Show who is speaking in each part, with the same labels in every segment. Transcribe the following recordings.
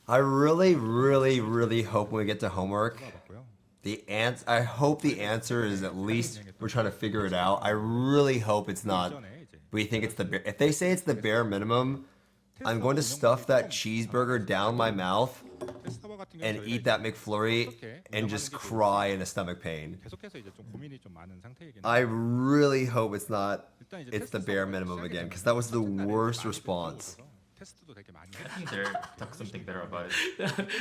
Speaker 1: I really, really, really hope when we get to homework, I hope the answer is at least we're trying to figure it out. I really hope it's not. We think it's the if they say it's the bare minimum, I'm going to stuff that cheeseburger down my mouth and eat that McFlurry and just cry in a stomach pain. I really hope it's not. It's the bare minimum again, because that was the worst response.
Speaker 2: I think they're talking something better about it.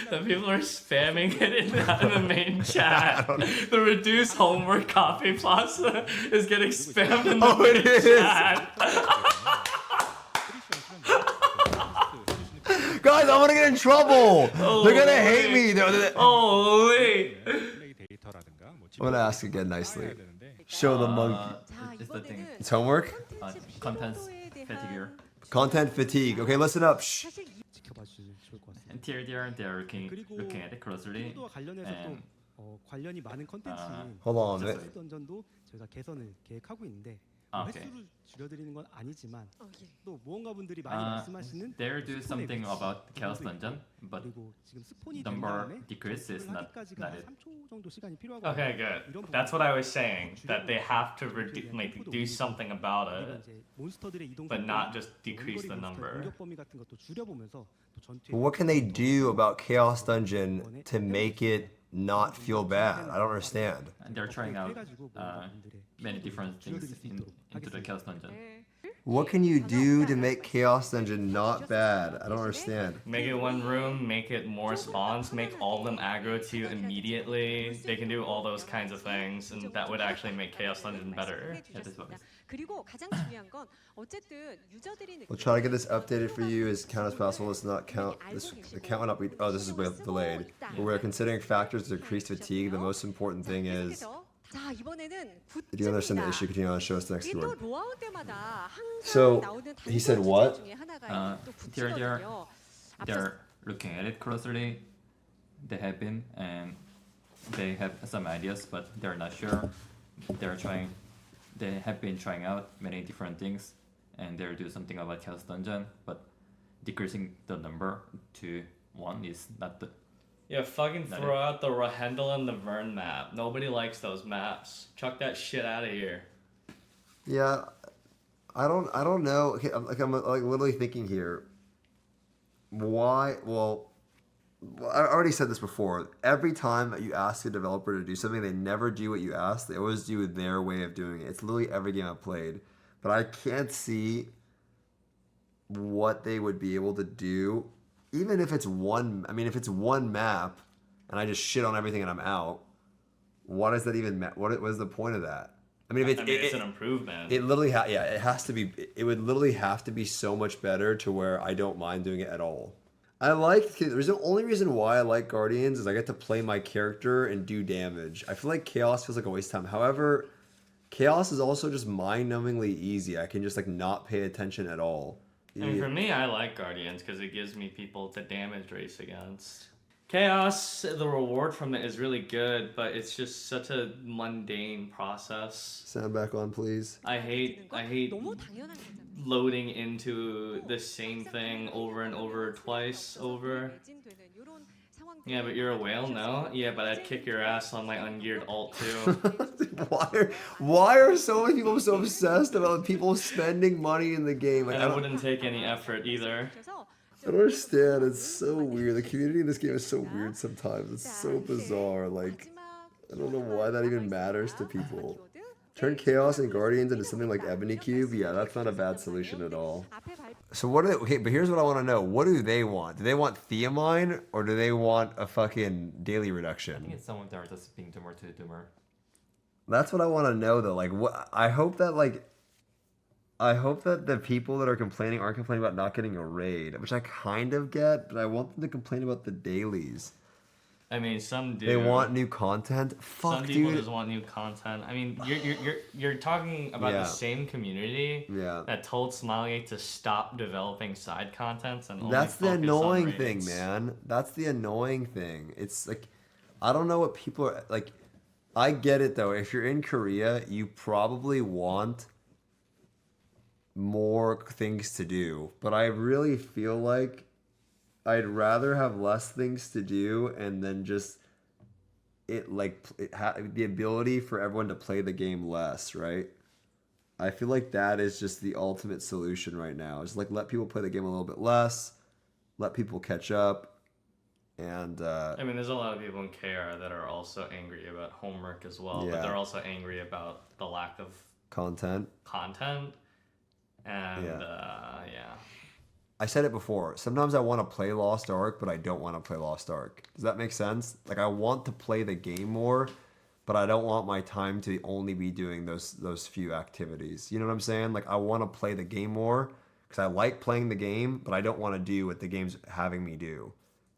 Speaker 2: The people are spamming it in the main chat. The reduced homework coffee pasta is getting spammed in the main chat.
Speaker 1: Guys, I'm gonna get in trouble. They're gonna hate me.
Speaker 2: Oh wait.
Speaker 1: I'm gonna ask again nicely. Show the monkey.
Speaker 2: It's the thing.
Speaker 1: It's homework?
Speaker 2: Contents fatigue.
Speaker 1: Content fatigue. Okay, listen up. Shh.
Speaker 2: And TLDR, they're looking at it closely. And,
Speaker 3: 관련이 많은 컨텐츠
Speaker 1: hold on.
Speaker 3: 던전도 저희가 개선을 계획하고 있는데 횟수를 줄여드리는 건 아니지만 또 무언가 분들이 많이 말씀하시는
Speaker 2: they'll do something about Chaos Dungeon, but number decrease is not it.
Speaker 3: 3초 정도 시간이 필요하고
Speaker 4: Okay, good. That's what I was saying. That they have to do something about it, but not just decrease the number.
Speaker 3: 공격 범위 같은 것도 줄여보면서 또 전투에
Speaker 1: What can they do about Chaos Dungeon to make it not feel bad? I don't understand.
Speaker 2: And they're trying out many different things into the Chaos Dungeon.
Speaker 1: What can you do to make Chaos Dungeon not bad? I don't understand.
Speaker 4: Make it one room, make it more spawns, make all of them aggro to you immediately. They can do all those kinds of things, and that would actually make Chaos Dungeon better.
Speaker 1: We'll try to get this updated for you as count as possible. Let's not count this. The count will not be. Oh, this is delayed. But we're considering factors to decrease fatigue. The most important thing is. Did you understand the issue? Continue on. Show us the next word. So he said what?
Speaker 2: They're looking at it closely. They have been, and they have some ideas, but they're not sure. They have been trying out many different things, and they'll do something about Chaos Dungeon, but decreasing the number to 1 is not the.
Speaker 4: Yeah, fucking throw out the Rahendel and the Vern map. Nobody likes those maps. Chuck that shit out of here.
Speaker 1: Yeah, I don't know. Okay, I'm literally thinking here. Why? Well, I already said this before. Every time that you ask a developer to do something, they never do what you ask. They always do their way of doing it. It's literally every game I've played. But I can't see what they would be able to do. Even if it's one, if it's one map, and I just shit on everything and I'm out, what does that even matter? What is the point of that?
Speaker 4: It's an improvement.
Speaker 1: It literally, it has to be. It would literally have to be so much better to where I don't mind doing it at all. There's the only reason why I like Guardians is I get to play my character and do damage. I feel like Chaos feels like a waste of time. However, Chaos is also just mind-numbingly easy. I can just not pay attention at all.
Speaker 4: For me, I like Guardians because it gives me people to damage race against. Chaos, the reward from it is really good, but it's just such a mundane process.
Speaker 1: Sound back on, please.
Speaker 4: I hate loading into the same thing over and over twice over. Yeah, but you're a whale, no? Yeah, but I'd kick your ass on my ungeared ult too.
Speaker 1: Why are so many people so obsessed about people spending money in the game?
Speaker 4: And I wouldn't take any effort either.
Speaker 1: I don't understand. It's so weird. The community in this game is so weird sometimes. It's so bizarre. I don't know why that even matters to people. Turn Chaos and Guardians into something like Ebony Cube? Yeah, that's not a bad solution at all. So okay, but here's what I want to know. What do they want? Do they want Theamine or do they want a fucking daily reduction?
Speaker 2: I think it's someone there just being doomer to doomer.
Speaker 1: That's what I want to know though. I hope that the people that are complaining aren't complaining about not getting a raid, which I kind of get, but I want them to complain about the dailies.
Speaker 4: Some do.
Speaker 1: They want new content. Fuck,
Speaker 4: some people
Speaker 1: dude.
Speaker 4: just want new content. You're talking about the same community that told Smiley to stop developing side contents and only
Speaker 1: that's the
Speaker 4: focus
Speaker 1: annoying
Speaker 4: on
Speaker 1: thing,
Speaker 4: raids.
Speaker 1: man. That's the annoying thing. It's I don't know what people are like. I get it though. If you're in Korea, you probably want more things to do, but I really feel like I'd rather have less things to do and then just the ability for everyone to play the game less, right? I feel like that is just the ultimate solution right now. Is like let people play the game a little bit less, let people catch up, and
Speaker 4: I mean, there's a lot of people in KR that are also angry about homework as well, but
Speaker 1: Yeah.
Speaker 4: they're also angry about the lack of
Speaker 1: content.
Speaker 4: and
Speaker 1: Yeah.
Speaker 4: yeah.
Speaker 1: I said it before. Sometimes I want to play Lost Ark, but I don't want to play Lost Ark. Does that make sense? Like I want to play the game more, but I don't want my time to only be doing those few activities. You know what I'm saying? Like I want to play the game more because I like playing the game, but I don't want to do what the game's having me do.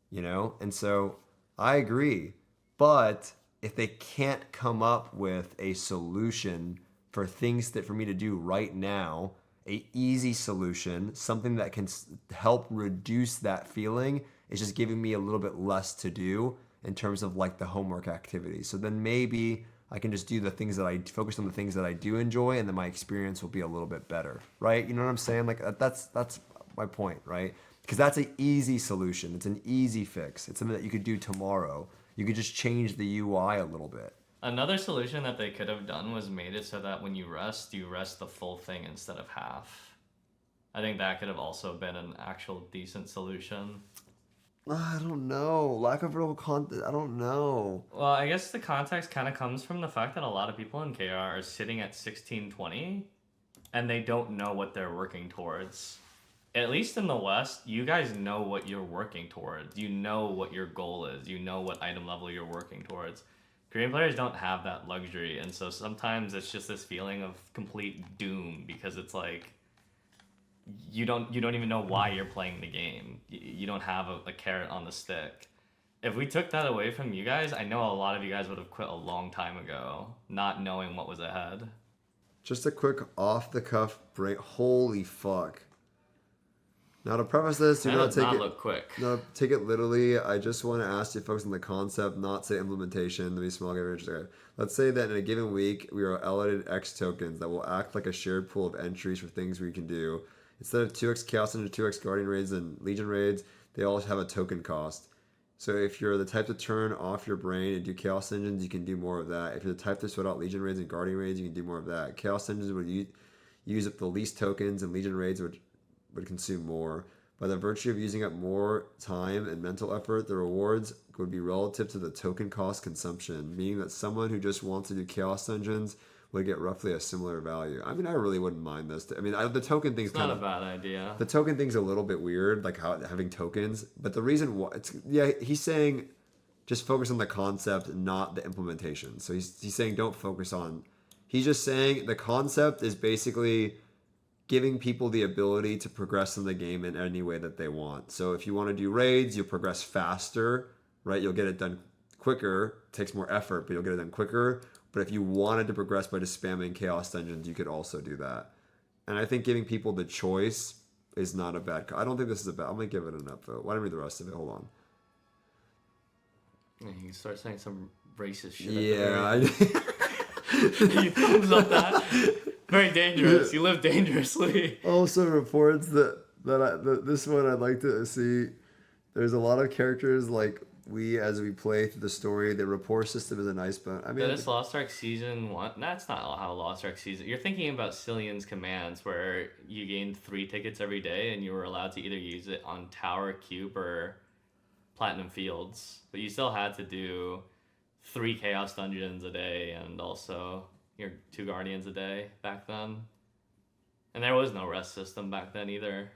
Speaker 1: You know? And so I agree. But if they can't come up with a solution for things that for me to do right now, a easy solution, something that can help reduce that feeling, is just giving me a little bit less to do in terms of like the homework activities. So then maybe I can just do the things that I focus on the things that I do enjoy, and then my experience will be a little bit better, right? You know what I'm saying? Like that's my point, right? Because that's an easy solution. It's an easy fix. It's something that you could do tomorrow. You could just change the UI a little bit.
Speaker 4: Another solution that they could have done was made it so that when you rest the full thing instead of half. I think that could have also been an actual decent solution.
Speaker 1: I don't know. Lack of real content. I don't know.
Speaker 4: Well, I guess the context kind of comes from the fact that a lot of people in KR are sitting at 1620 and they don't know what they're working towards. At least in the West, you guys know what you're working towards. You know what your goal is. You know what item level you're working towards. Korean players don't have that luxury, and so sometimes it's just this feeling of complete doom because it's like you don't even know why you're playing the game. You don't have a carrot on the stick. If we took that away from you guys, I know a lot of you guys would have quit a long time ago, not knowing what was ahead.
Speaker 1: Just a quick off-the-cuff break. Holy fuck. Now to preface this, do not take it.
Speaker 4: Look quick.
Speaker 1: No, take it literally. I just want to ask you to focus on the concept, not say implementation. Let me small get interested. Let's say that in a given week we are allocated X tokens that will act like a shared pool of entries for things we can do. Instead of 2x Chaos Engine, 2x Guardian raids, and Legion raids, they all have a token cost. So if you're the type to turn off your brain and do Chaos Engines, you can do more of that. If you're the type to sweat out Legion raids and Guardian raids, you can do more of that. Chaos Engines would use up the least tokens, and Legion raids would consume more. By the virtue of using up more time and mental effort, the rewards would be relative to the token cost consumption, meaning that someone who just wants to do Chaos Engines would get roughly a similar value. I mean, I really wouldn't mind this. I mean, the token thing's
Speaker 4: not a bad idea.
Speaker 1: The token thing's a little bit weird, like having tokens. But the reason why, he's saying just focus on the concept, not the implementation. So he's saying don't focus on. He's just saying the concept is basically giving people the ability to progress in the game in any way that they want. So if you want to do raids, you'll progress faster, right? You'll get it done quicker. It takes more effort, but you'll get it done quicker. But if you wanted to progress by just spamming Chaos Engines, you could also do that. And I think giving people the choice is not a bad... I don't think this is a bad... I'm going to give it an upvote. Why don't I read the rest of it? Hold on.
Speaker 4: You can start saying some racist shit.
Speaker 1: Yeah.
Speaker 4: You thumbs up that. Very dangerous. You live dangerously.
Speaker 1: Also reports that this one I'd like to see. There's a lot of characters like as we play through the story. The rapport system is a nice bone. I mean,
Speaker 4: it's Lost Ark Season 1. That's not how Lost Ark Season... You're thinking about Cillian's commands where you gained 3 tickets every day and you were allowed to either use it on Tower, Cube, or Platinum Fields. But you still had to do 3 Chaos Dungeons a day and also your 2 Guardians a day back then. And there was no rest system back then either.